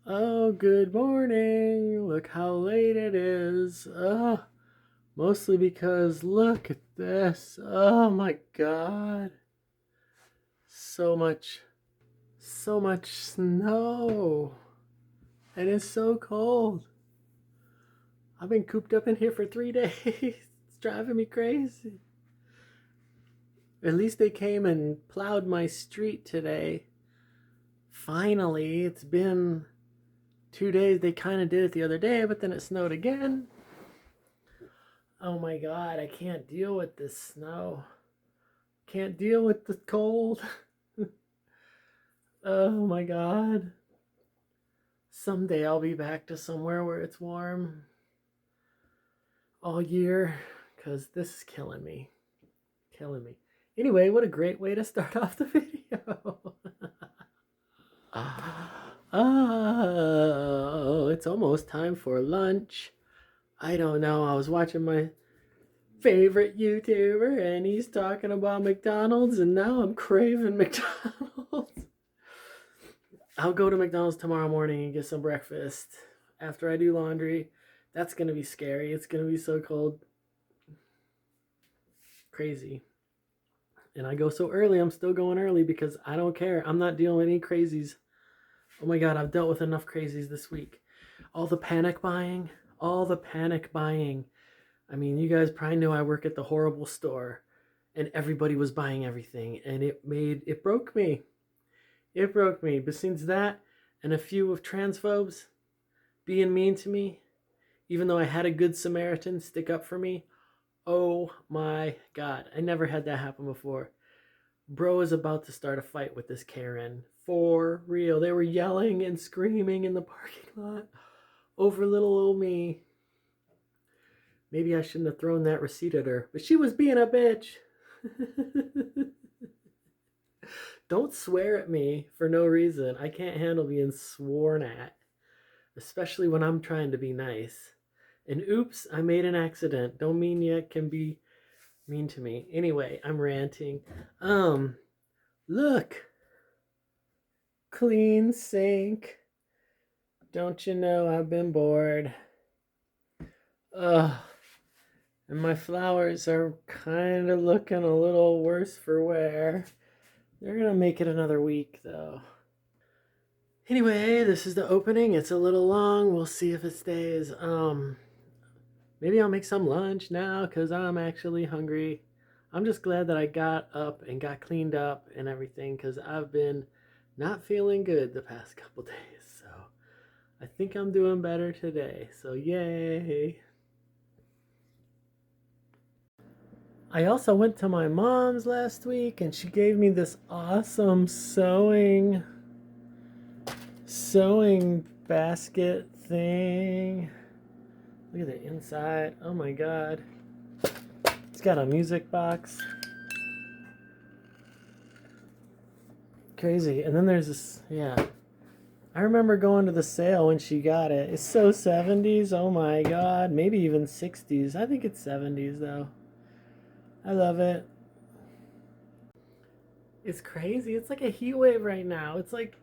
Oh, good morning. Look how late it is. Mostly because look at this. Oh my God. So much, so much snow. And it's so cold. I've been cooped up in here for 3 days. It's driving me crazy. At least they came and plowed my street today. Finally, it's been 2 days. They kind of did it the other day, but then it snowed again. Oh my God, I can't deal with this snow. Can't deal with the cold. Oh my God. Someday I'll be back to somewhere where it's warm all year because this is killing me. Killing me. Anyway, what a great way to start off the video. Oh, it's almost time for lunch. I don't know. I was watching my favorite YouTuber and he's talking about McDonald's and now I'm craving McDonald's. I'll go to McDonald's tomorrow morning and get some breakfast after I do laundry. That's going to be scary. It's going to be so cold. Crazy. And I go so early. I'm still going early because I don't care. I'm not dealing with any crazies. Oh my God, I've dealt with enough crazies this week. All the panic buying. All the panic buying. I mean, you guys probably know I work at the horrible store and everybody was buying everything and it broke me. It broke me. Besides that and a few of transphobes being mean to me, even though I had a good Samaritan stick up for me. Oh my God. I never had that happen before. Bro is about to start a fight with this Karen. For real. They were yelling and screaming in the parking lot over little old me. Maybe I shouldn't have thrown that receipt at her, but she was being a bitch. Don't swear at me for no reason. I can't handle being sworn at, especially when I'm trying to be nice. And oops, I made an accident. Don't mean you can be mean to me. Anyway, I'm ranting. Look. Clean sink. Don't you know I've been bored? Ugh. And my flowers are kind of looking a little worse for wear. They're gonna make it another week though. Anyway, this is the opening. It's a little long. We'll see if it stays. Maybe I'll make some lunch now because I'm actually hungry. I'm just glad that I got up and got cleaned up and everything because I've been not feeling good the past couple days. So I think I'm doing better today. So yay. I also went to my mom's last week and she gave me this awesome sewing basket thing. Look at the inside. Oh my God. It's got a music box. Crazy. And then there's this, yeah. I remember going to the sale when she got it. It's so 70s. Oh my God. Maybe even 60s. I think it's 70s though. I love it. It's crazy. It's like a heat wave right now. It's like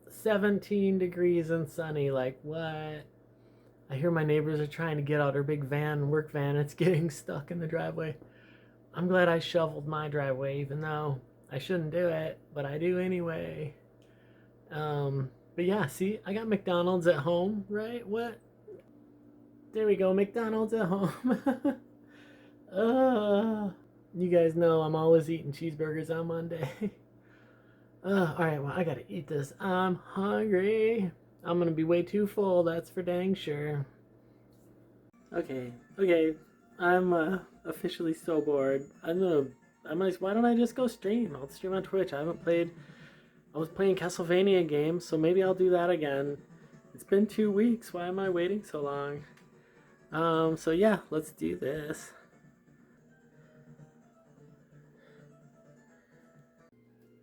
17 degrees and sunny. Like, what? I hear my neighbors are trying to get out their big van, work van. It's getting stuck in the driveway. I'm glad I shoveled my driveway, even though I shouldn't do it, but I do anyway. But yeah, see, I got McDonald's at home, right? What? There we go, McDonald's at home. You guys know I'm always eating cheeseburgers on Monday. Alright, well, I gotta eat this. I'm hungry. I'm gonna be way too full, that's for dang sure. Okay. I'm officially so bored. Why don't I just go stream? I'll stream on Twitch. I was playing Castlevania games, so maybe I'll do that again. It's been 2 weeks. Why am I waiting so long? So yeah, let's do this.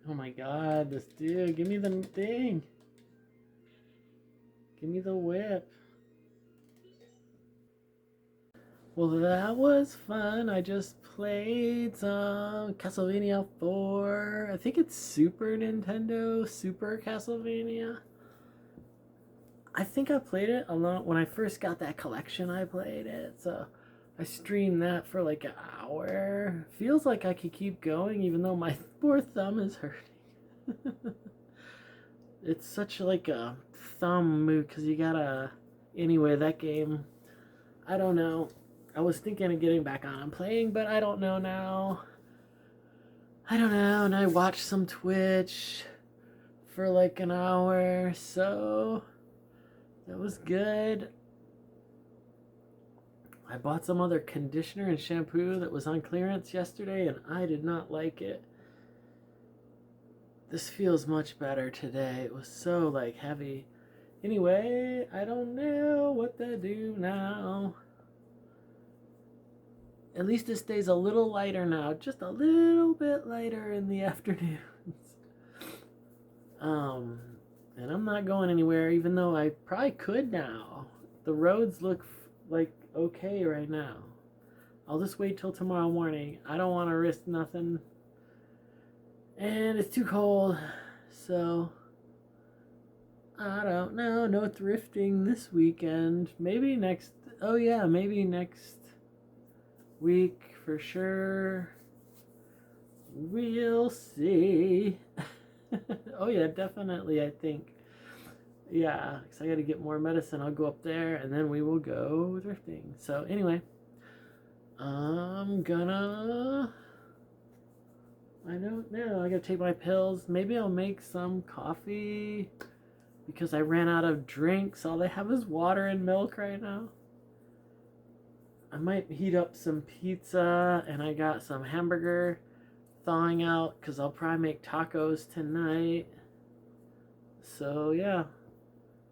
Oh my God, this dude, give me the thing. Give me the whip. Well, that was fun. I just played some Castlevania 4. I think it's Super Nintendo, Super Castlevania. I think I played it alone when I first got that collection. I played it, so I streamed that for like an hour. Feels like I could keep going, even though my poor thumb is hurting. It's such like a thumb move because you gotta. Anyway, that game, I don't know. I was thinking of getting back on and playing, but I don't know now. I don't know, and I watched some Twitch for like an hour, so that was good. I bought some other conditioner and shampoo that was on clearance yesterday, and I did not like it. This feels much better today. It was so like heavy. Anyway, I don't know what to do now. At least it stays a little lighter now, just a little bit lighter in the afternoons. And I'm not going anywhere, even though I probably could now. The roads look like okay right now. I'll just wait till tomorrow morning. I don't want to risk nothing. And it's too cold, so I don't know. No thrifting this weekend. Maybe next, oh yeah, maybe next week for sure. We'll see. Oh yeah, definitely, I think. Yeah, because I got to get more medicine. I'll go up there and then we will go thrifting. So anyway, I'm gonna, I don't know. I gotta take my pills. Maybe I'll make some coffee because I ran out of drinks. All they have is water and milk right now. I might heat up some pizza, and I got some hamburger thawing out because I'll probably make tacos tonight. So yeah,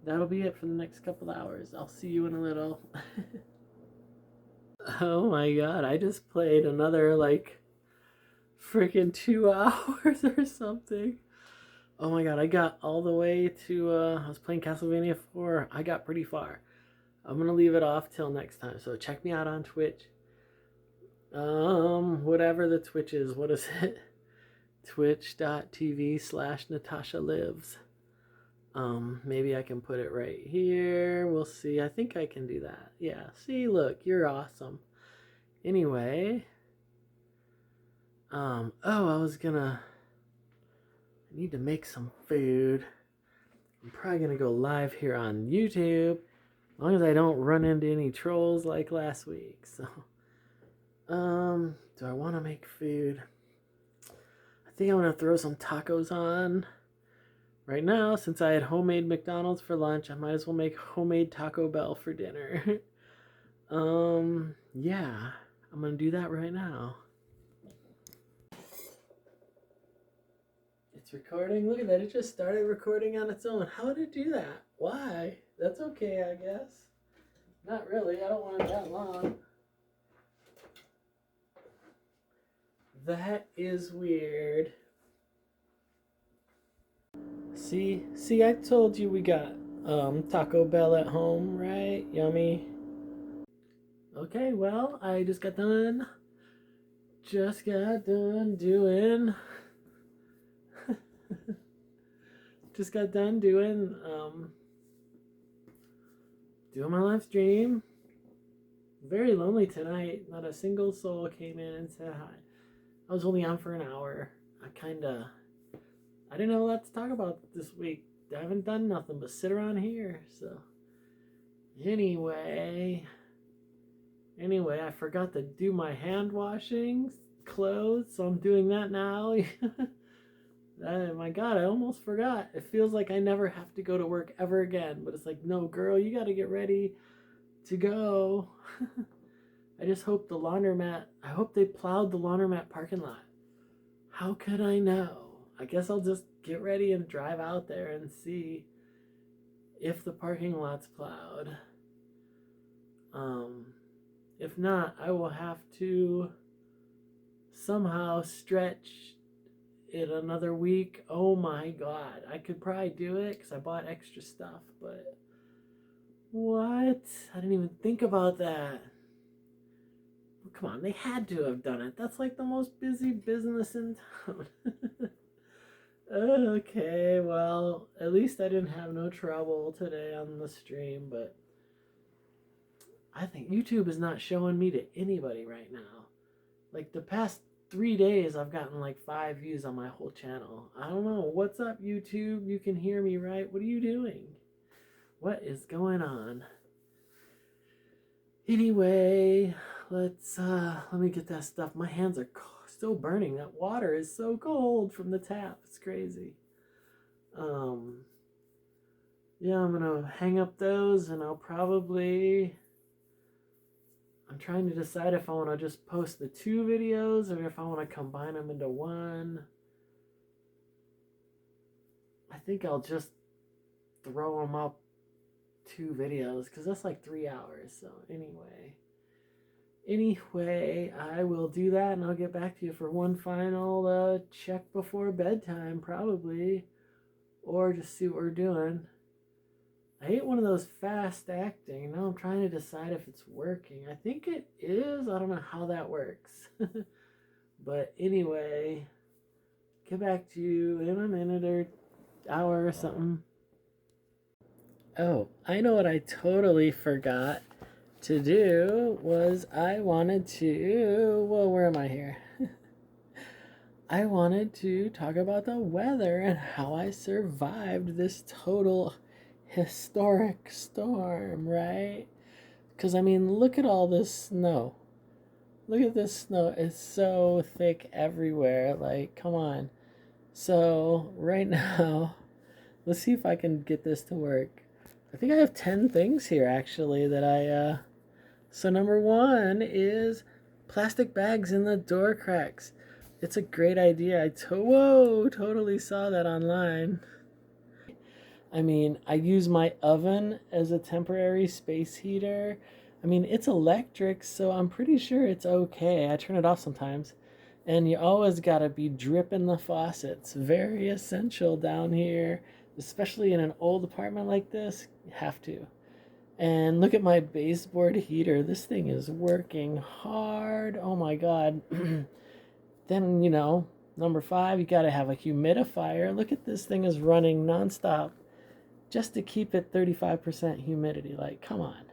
that'll be it for the next couple hours. I'll see you in a little. Oh my god, I just played another like freaking 2 hours or something. Oh my god, I got all the way to I was playing Castlevania 4. I got pretty far. I'm gonna leave it off till next time. So check me out on Twitch. Whatever the Twitch is, what is it? Twitch.tv/Natasha Lives. Maybe I can put it right here. We'll see. I think I can do that. Yeah, see, look, you're awesome. Anyway, oh, I need to make some food. I'm probably gonna go live here on YouTube, as long as I don't run into any trolls like last week. So, do I want to make food? I think I'm gonna throw some tacos on. Right now, since I had homemade McDonald's for lunch, I might as well make homemade Taco Bell for dinner. Yeah, I'm gonna do that right now. It's recording. Look at that, it just started recording on its own. How did it do that? Why? That's okay, I guess. Not really, I don't want it that long. That is weird. See, I told you we got Taco Bell at home, right? Yummy. Okay, well, I just got done doing just got done doing doing my live stream. Very lonely tonight. Not a single soul came in and said hi. I was only on for an hour. I didn't know a lot to talk about this week. I haven't done nothing but sit around here. So anyway, I forgot to do my hand washing clothes, so I'm doing that now. Oh my god, I almost forgot. It feels like I never have to go to work ever again, but it's like, no, girl, you got to get ready to go. I just hope I hope they plowed the laundromat parking lot. How could I know? I guess I'll just get ready and drive out there and see if the parking lot's plowed. If not, I will have to somehow stretch it another week. Oh my god, I could probably do it because I bought extra stuff, but what? I didn't even think about that. Well, come on, they had to have done it. That's like the most busy business in town. Okay, well, at least I didn't have no trouble today on the stream, but I think YouTube is not showing me to anybody right now. Like the past 3 days, I've gotten like 5 views on my whole channel. I don't know. What's up, YouTube? You can hear me, right? What are you doing? What is going on? Anyway, let me get that stuff. My hands are still burning. That water is so cold from the tap. It's crazy. Um, yeah, I'm gonna hang up those, and I'm trying to decide if I want to just post the 2 videos or if I want to combine them into one. I think I'll just throw them up 2 videos because that's like 3 hours. So anyway, I will do that and I'll get back to you for one final check before bedtime, probably, or just see what we're doing. I hate one of those fast acting. Now I'm trying to decide if it's working. I think it is. I don't know how that works. But anyway, get back to you in a minute or hour or something. Oh, I know what I totally forgot to do was I wanted to, well, where am I here? I wanted to talk about the weather and how I survived this total historic storm, right? Because, I mean, look at all this snow. Look at this snow. It's so thick everywhere. Like, come on. So, right now, let's see if I can get this to work. I think I have 10 things here, actually, that So, number one is plastic bags in the door cracks. It's a great idea. Whoa, totally saw that online. I mean, I use my oven as a temporary space heater. I mean, it's electric, so I'm pretty sure it's okay. I turn it off sometimes. And you always gotta be dripping the faucets. Very essential down here, especially in an old apartment like this. You have to. And look at my baseboard heater. This thing is working hard. Oh my god. Then, number 5, you gotta have a humidifier. Look at this thing is running nonstop just to keep it 35% humidity. Like, come on.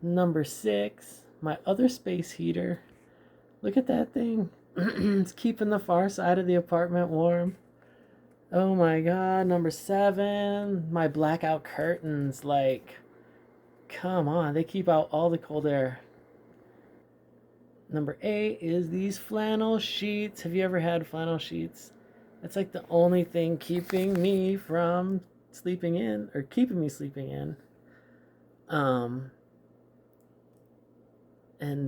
Number 6, my other space heater. Look at that thing. It's keeping the far side of the apartment warm. Oh my god. Number 7, my blackout curtains. Like, come on. They keep out all the cold air. Number 8 is these flannel sheets. Have you ever had flannel sheets? That's like the only thing keeping me from sleeping in, or keeping me sleeping in. And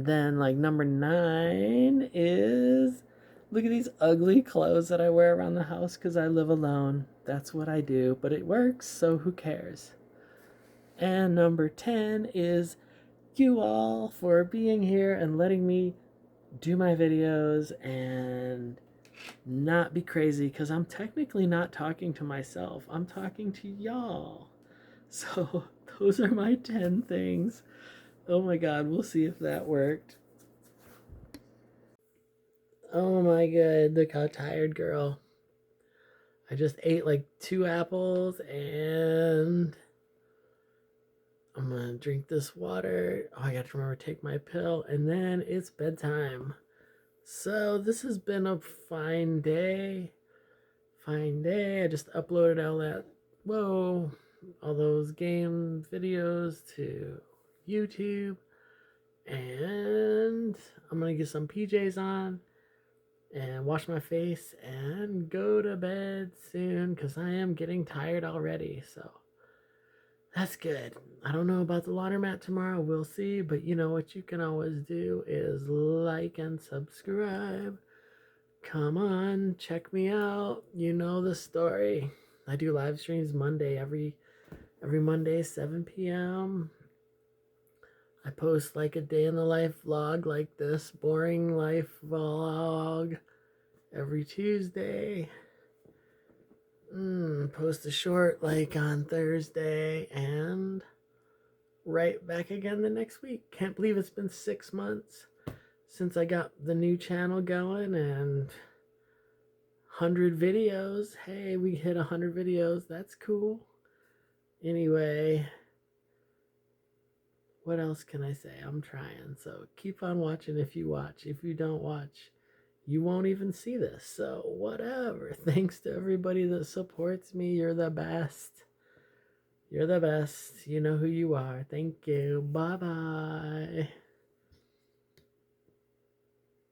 then like number 9 is, look at these ugly clothes that I wear around the house because I live alone. That's what I do, but it works, so who cares? And number 10 is you all for being here and letting me do my videos and not be crazy, because I'm technically not talking to myself. I'm talking to y'all. So those are my 10 things. Oh my god, we'll see if that worked. Oh my god, look how tired, girl. I just ate like 2 apples and I'm gonna drink this water. Oh, I gotta remember to take my pill, and then it's bedtime. So this has been a fine day. Fine day. I just uploaded all those game videos to YouTube. And I'm gonna get some PJs on and wash my face and go to bed soon because I am getting tired already. So that's good. I don't know about the laundromat tomorrow. We'll see. But you know what you can always do is like and subscribe. Come on, check me out. You know the story. I do live streams every Monday, 7 p.m. I post like a day in the life vlog like this, boring life vlog, every Tuesday. Post a short like on Thursday, and right back again the next week. Can't believe it's been 6 months since I got the new channel going, and 100 videos. Hey, we hit 100 videos. That's cool. Anyway, what else can I say? I'm trying. So keep on watching if you watch. If you don't watch, you won't even see this. So whatever. Thanks to everybody that supports me. You're the best. You're the best. You know who you are. Thank you. Bye bye.